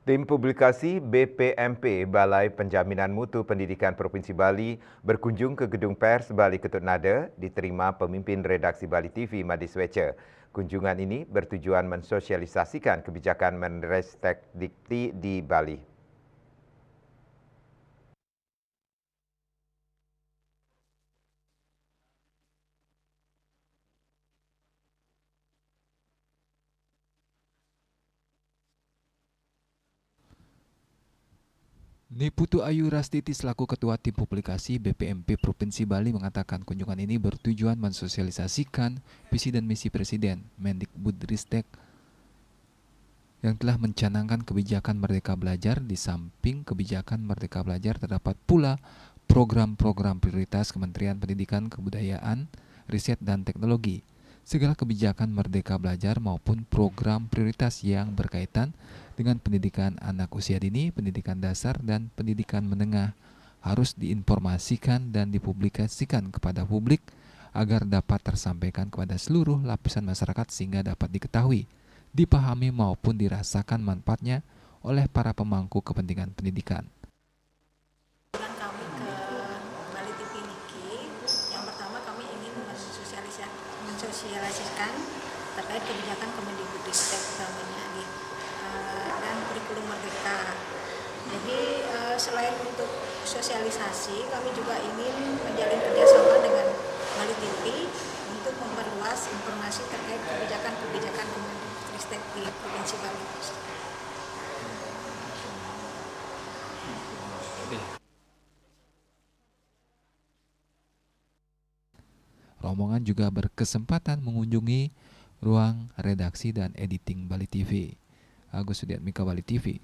Tim publikasi BPMP Balai Penjaminan Mutu Pendidikan Provinsi Bali berkunjung ke Gedung Pers Bali Ketut Nada diterima pemimpin redaksi Bali TV Madi Swetcha. Kunjungan ini bertujuan mensosialisasikan kebijakan Menristek Dikti di Bali. Niputu Ayu Rastiti selaku Ketua Tim Publikasi BPMP Provinsi Bali mengatakan kunjungan ini bertujuan mensosialisasikan visi dan misi Presiden Mendikbudristek yang telah mencanangkan kebijakan Merdeka Belajar. Di samping kebijakan Merdeka Belajar terdapat pula program-program prioritas Kementerian Pendidikan, Kebudayaan, Riset, dan Teknologi. Segala kebijakan Merdeka Belajar maupun program prioritas yang berkaitan dengan pendidikan anak usia dini, pendidikan dasar, dan pendidikan menengah harus diinformasikan dan dipublikasikan kepada publik agar dapat tersampaikan kepada seluruh lapisan masyarakat sehingga dapat diketahui, dipahami maupun dirasakan manfaatnya oleh para pemangku kepentingan pendidikan. Kami ke Bali TV Niki, yang pertama kami ingin mensosialisasikan terkait kebijakan Kemendikbudristek utamanya dan kurikulum Merdeka. Jadi selain untuk sosialisasi, kami juga ingin menjalin kerjasama dengan Bali TV untuk memperluas informasi terkait kebijakan-kebijakan Kemendikbudristek di Provinsi Bali. Rombongan juga berkesempatan mengunjungi ruang redaksi dan editing Bali TV. Agus Sudiatmika, Bali TV.